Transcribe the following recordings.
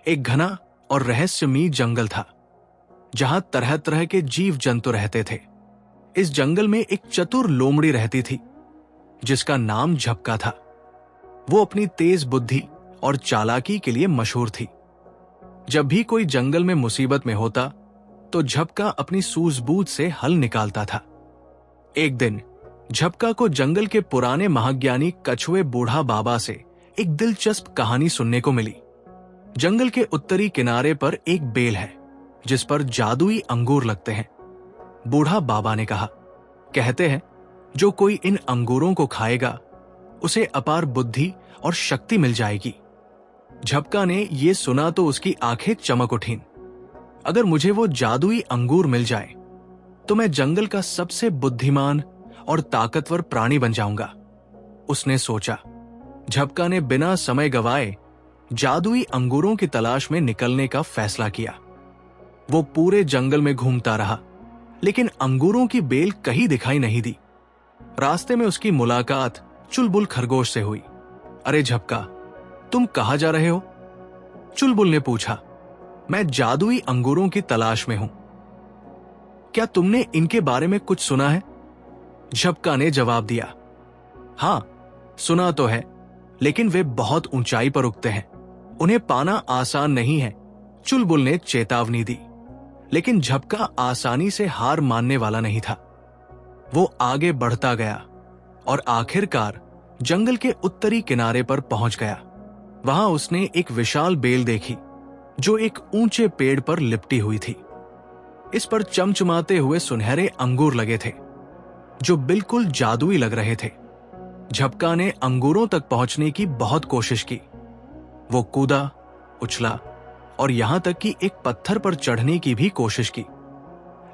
एक घना और रहस्यमयी जंगल था जहां तरह तरह के जीव जंतु रहते थे। इस जंगल में एक चतुर लोमड़ी रहती थी जिसका नाम झपका था। वो अपनी तेज बुद्धि और चालाकी के लिए मशहूर थी। जब भी कोई जंगल में मुसीबत में होता तो झपका अपनी सूझबूझ से हल निकालता था। एक दिन झपका को जंगल के पुराने महाज्ञानी कछुए बूढ़ा बाबा से एक दिलचस्प कहानी सुनने को मिली। जंगल के उत्तरी किनारे पर एक बेल है जिस पर जादुई अंगूर लगते हैं। बूढ़ा बाबा ने कहा, कहते हैं जो कोई इन अंगूरों को खाएगा उसे अपार बुद्धि और शक्ति मिल जाएगी। झपका ने यह सुना तो उसकी आंखें चमक उठीं। अगर मुझे वो जादुई अंगूर मिल जाए तो मैं जंगल का सबसे बुद्धिमान और ताकतवर प्राणी बन जाऊंगा, उसने सोचा। झपका ने बिना समय गवाए जादुई अंगूरों की तलाश में निकलने का फैसला किया। वो पूरे जंगल में घूमता रहा लेकिन अंगूरों की बेल कहीं दिखाई नहीं दी। रास्ते में उसकी मुलाकात चुलबुल खरगोश से हुई। अरे झपका, तुम कहां जा रहे हो? चुलबुल ने पूछा। मैं जादुई अंगूरों की तलाश में हूं। क्या तुमने इनके बारे में कुछ सुना है? झपका ने जवाब दिया, हां, सुना तो है, लेकिन वे बहुत ऊंचाई पर उगते हैं। उन्हें पाना आसान नहीं है, चुलबुल ने चेतावनी दी। लेकिन झपका आसानी से हार मानने वाला नहीं था। वो आगे बढ़ता गया और आखिरकार जंगल के उत्तरी किनारे पर पहुंच गया। वहां उसने एक विशाल बेल देखी जो एक ऊंचे पेड़ पर लिपटी हुई थी। इस पर चमचमाते हुए सुनहरे अंगूर लगे थे जो बिल्कुल जादुई लग रहे थे। झपका ने अंगूरों तक पहुंचने की बहुत कोशिश की। वो कूदा, उछला और यहां तक कि एक पत्थर पर चढ़ने की भी कोशिश की,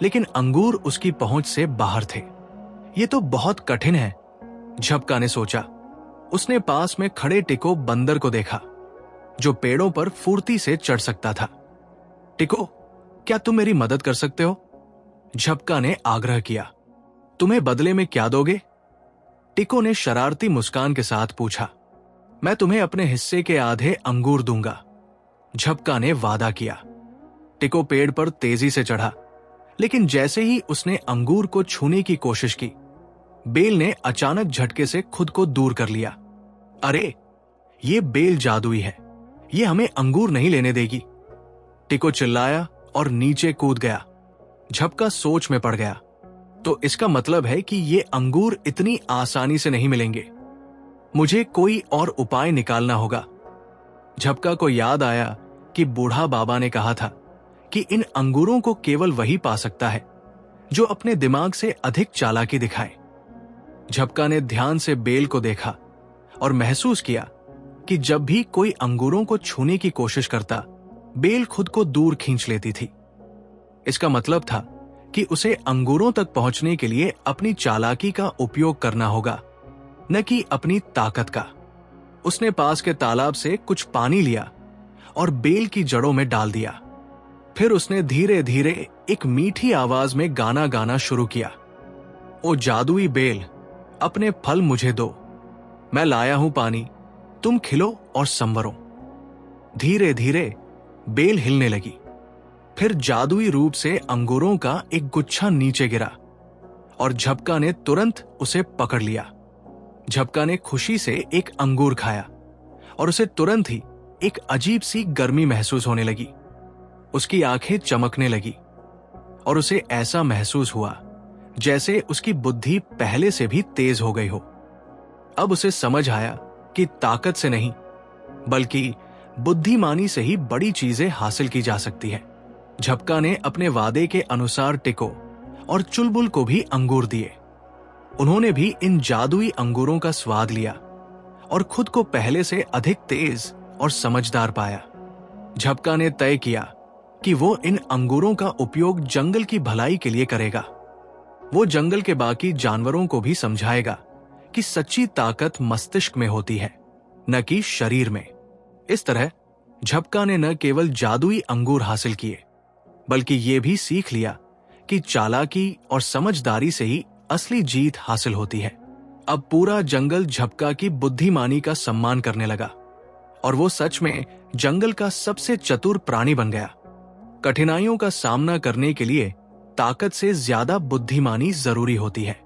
लेकिन अंगूर उसकी पहुंच से बाहर थे। ये तो बहुत कठिन है, झपका ने सोचा। उसने पास में खड़े टिको बंदर को देखा जो पेड़ों पर फुर्ती से चढ़ सकता था। टिको, क्या तुम मेरी मदद कर सकते हो? झपका ने आग्रह किया। तुम्हें बदले में क्या दोगे? टिको ने शरारती मुस्कान के साथ पूछा। मैं तुम्हें अपने हिस्से के आधे अंगूर दूंगा, झपका ने वादा किया। टिको पेड़ पर तेजी से चढ़ा, लेकिन जैसे ही उसने अंगूर को छूने की कोशिश की, बेल ने अचानक झटके से खुद को दूर कर लिया। अरे, ये बेल जादुई है, ये हमें अंगूर नहीं लेने देगी, टिको चिल्लाया और नीचे कूद गया। झपका सोच में पड़ गया। तो इसका मतलब है कि ये अंगूर इतनी आसानी से नहीं मिलेंगे। मुझे कोई और उपाय निकालना होगा। झपका को याद आया कि बूढ़ा बाबा ने कहा था कि इन अंगूरों को केवल वही पा सकता है जो अपने दिमाग से अधिक चालाकी दिखाए। झपका ने ध्यान से बेल को देखा और महसूस किया कि जब भी कोई अंगूरों को छूने की कोशिश करता, बेल खुद को दूर खींच लेती थी। इसका मतलब था कि उसे अंगूरों तक पहुंचने के लिए अपनी चालाकी का उपयोग करना होगा, न कि अपनी ताकत का। उसने पास के तालाब से कुछ पानी लिया और बेल की जड़ों में डाल दिया। फिर उसने धीरे धीरे एक मीठी आवाज में गाना गाना शुरू किया। ओ जादुई बेल, अपने फल मुझे दो, मैं लाया हूं पानी, तुम खिलो और संवरो। धीरे धीरे बेल हिलने लगी। फिर जादुई रूप से अंगूरों का एक गुच्छा नीचे गिरा और झपका ने तुरंत उसे पकड़ लिया। झपका ने खुशी से एक अंगूर खाया और उसे तुरंत ही एक अजीब सी गर्मी महसूस होने लगी। उसकी आंखें चमकने लगी और उसे ऐसा महसूस हुआ जैसे उसकी बुद्धि पहले से भी तेज हो गई हो। अब उसे समझ आया कि ताकत से नहीं बल्कि बुद्धिमानी से ही बड़ी चीजें हासिल की जा सकती है। झपका ने अपने वादे के अनुसार टिको और चुलबुल को भी अंगूर दिए। उन्होंने भी इन जादुई अंगूरों का स्वाद लिया और खुद को पहले से अधिक तेज और समझदार पाया। झपका ने तय किया कि वो इन अंगूरों का उपयोग जंगल की भलाई के लिए करेगा। वो जंगल के बाकी जानवरों को भी समझाएगा कि सच्ची ताकत मस्तिष्क में होती है, न कि शरीर में। इस तरह झपका ने न केवल जादुई अंगूर हासिल किए बल्कि ये भी सीख लिया कि चालाकी और समझदारी से ही असली जीत हासिल होती है। अब पूरा जंगल झपका की बुद्धिमानी का सम्मान करने लगा और वो सच में जंगल का सबसे चतुर प्राणी बन गया। कठिनाइयों का सामना करने के लिए ताकत से ज्यादा बुद्धिमानी जरूरी होती है।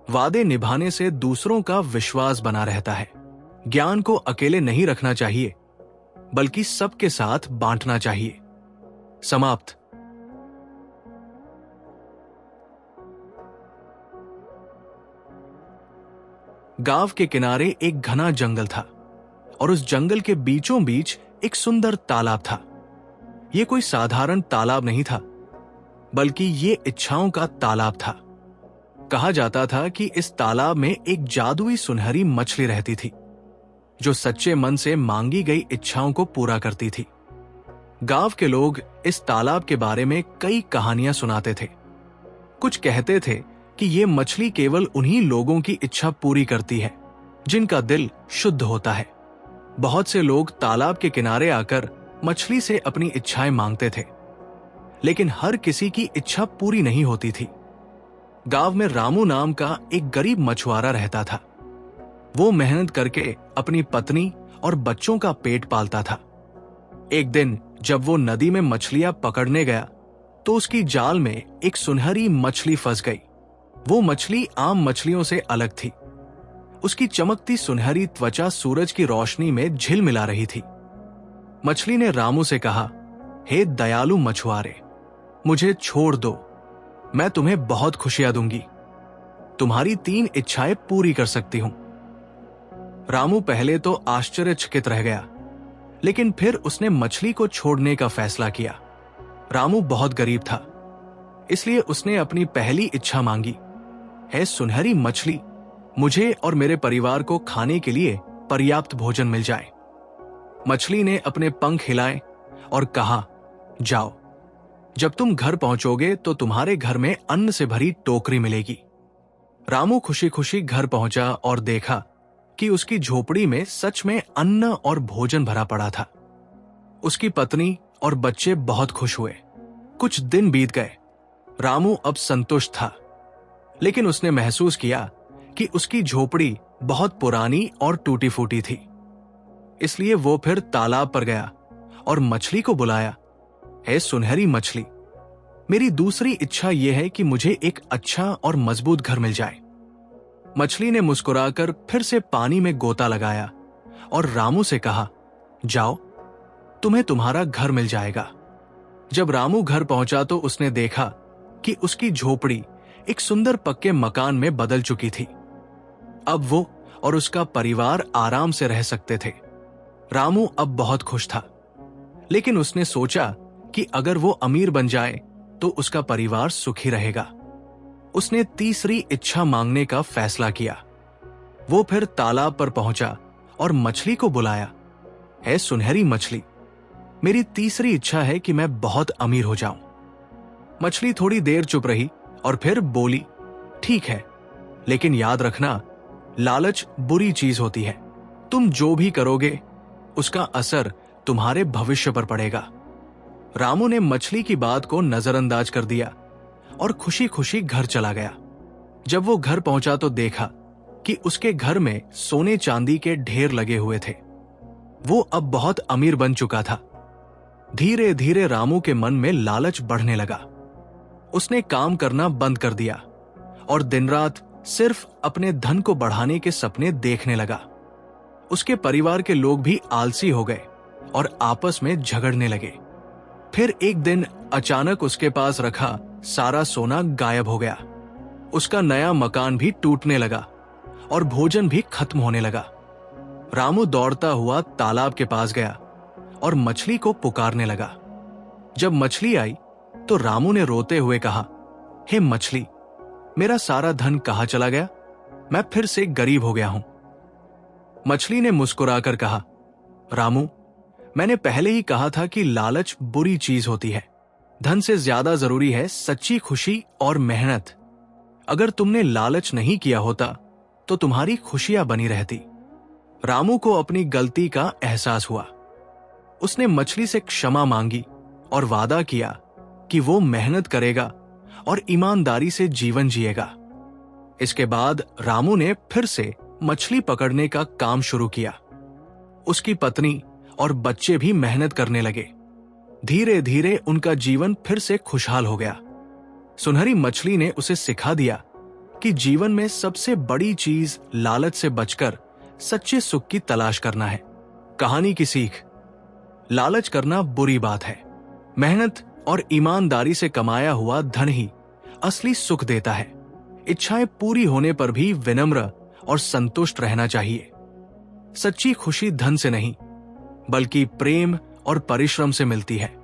वादे निभाने से दूसरों का विश्वास बना रहता है। ज्ञान को अकेले नहीं रखना चाहिए, बल्कि सबके साथ बांटना चाहिए। समाप्त। गांव के किनारे एक घना जंगल था और उस जंगल के बीचों बीच एक सुंदर तालाब था। यह कोई साधारण तालाब नहीं था, बल्कि ये इच्छाओं का तालाब था। कहा जाता था कि इस तालाब में एक जादुई सुनहरी मछली रहती थी, जो सच्चे मन से मांगी गई इच्छाओं को पूरा करती थी। गांव के लोग इस तालाब के बारे में कई कहानियां सुनाते थे। कुछ कहते थे कि ये मछली केवल उन्हीं लोगों की इच्छा पूरी करती है जिनका दिल शुद्ध होता है। बहुत से लोग तालाब के किनारे आकर मछली से अपनी इच्छाएं मांगते थे, लेकिन हर किसी की इच्छा पूरी नहीं होती थी। गांव में रामू नाम का एक गरीब मछुआरा रहता था। वो मेहनत करके अपनी पत्नी और बच्चों का पेट पालता था। एक दिन जब वो नदी में मछलियां पकड़ने गया तो उसकी जाल में एक सुनहरी मछली फंस गई। वो मछली आम मछलियों से अलग थी। उसकी चमकती सुनहरी त्वचा सूरज की रोशनी में झिलमिला रही थी। मछली ने रामू से कहा, हे दयालु मछुआरे, मुझे छोड़ दो, मैं तुम्हें बहुत खुशियां दूंगी। तुम्हारी 3 इच्छाएं पूरी कर सकती हूं। रामू पहले तो आश्चर्यचकित रह गया, लेकिन फिर उसने मछली को छोड़ने का फैसला किया। रामू बहुत गरीब था, इसलिए उसने अपनी पहली इच्छा मांगी, है सुनहरी मछली, मुझे और मेरे परिवार को खाने के लिए पर्याप्त भोजन मिल जाए। मछली ने अपने पंख हिलाए और कहा, जाओ, जब तुम घर पहुंचोगे तो तुम्हारे घर में अन्न से भरी टोकरी मिलेगी। रामू खुशी खुशी घर पहुंचा और देखा कि उसकी झोपड़ी में सच में अन्न और भोजन भरा पड़ा था। उसकी पत्नी और बच्चे बहुत खुश हुए। कुछ दिन बीत गए। रामू अब संतुष्ट था, लेकिन उसने महसूस किया कि उसकी झोपड़ी बहुत पुरानी और टूटी फूटी थी। इसलिए वो फिर तालाब पर गया और मछली को बुलाया, हे सुनहरी मछली, मेरी दूसरी इच्छा यह है कि मुझे एक अच्छा और मजबूत घर मिल जाए। मछली ने मुस्कुराकर फिर से पानी में गोता लगाया और रामू से कहा, जाओ, तुम्हें तुम्हारा घर मिल जाएगा। जब रामू घर पहुंचा तो उसने देखा कि उसकी झोपड़ी एक सुंदर पक्के मकान में बदल चुकी थी। अब वो और उसका परिवार आराम से रह सकते थे। रामू अब बहुत खुश था, लेकिन उसने सोचा कि अगर वो अमीर बन जाए तो उसका परिवार सुखी रहेगा। उसने तीसरी इच्छा मांगने का फैसला किया। वो फिर तालाब पर पहुंचा और मछली को बुलाया, है सुनहरी मछली, मेरी तीसरी इच्छा है कि मैं बहुत अमीर हो जाऊं। मछली थोड़ी देर चुप रही और फिर बोली, ठीक है, लेकिन याद रखना, लालच बुरी चीज होती है। तुम जो भी करोगे उसका असर तुम्हारे भविष्य पर पड़ेगा। रामू ने मछली की बात को नजरअंदाज कर दिया और खुशी खुशी घर चला गया। जब वो घर पहुंचा तो देखा कि उसके घर में सोने चांदी के ढेर लगे हुए थे। वो अब बहुत अमीर बन चुका था। धीरे धीरे रामू के मन में लालच बढ़ने लगा। उसने काम करना बंद कर दिया और दिन रात सिर्फ अपने धन को बढ़ाने के सपने देखने लगा। उसके परिवार के लोग भी आलसी हो गए और आपस में झगड़ने लगे। फिर एक दिन अचानक उसके पास रखा सारा सोना गायब हो गया। उसका नया मकान भी टूटने लगा और भोजन भी खत्म होने लगा। रामू दौड़ता हुआ तालाब के पास गया और मछली को पुकारने लगा। जब मछली आई तो रामू ने रोते हुए कहा, हे मछली, मेरा सारा धन कहां चला गया? मैं फिर से गरीब हो गया हूं। मछली ने मुस्कुराकर कहा, रामू, मैंने पहले ही कहा था कि लालच बुरी चीज होती है। धन से ज्यादा जरूरी है सच्ची खुशी और मेहनत। अगर तुमने लालच नहीं किया होता तो तुम्हारी खुशियां बनी रहती। रामू को अपनी गलती का एहसास हुआ। उसने मछली से क्षमा मांगी और वादा किया कि वो मेहनत करेगा और ईमानदारी से जीवन जिएगा। इसके बाद रामू ने फिर से मछली पकड़ने का काम शुरू किया। उसकी पत्नी और बच्चे भी मेहनत करने लगे। धीरे धीरे उनका जीवन फिर से खुशहाल हो गया। सुनहरी मछली ने उसे सिखा दिया कि जीवन में सबसे बड़ी चीज लालच से बचकर सच्चे सुख की तलाश करना है। कहानी की सीख: लालच करना बुरी बात है। मेहनत और ईमानदारी से कमाया हुआ धन ही असली सुख देता है। इच्छाएं पूरी होने पर भी विनम्र और संतुष्ट रहना चाहिए। सच्ची खुशी धन से नहीं, बल्कि प्रेम और परिश्रम से मिलती है।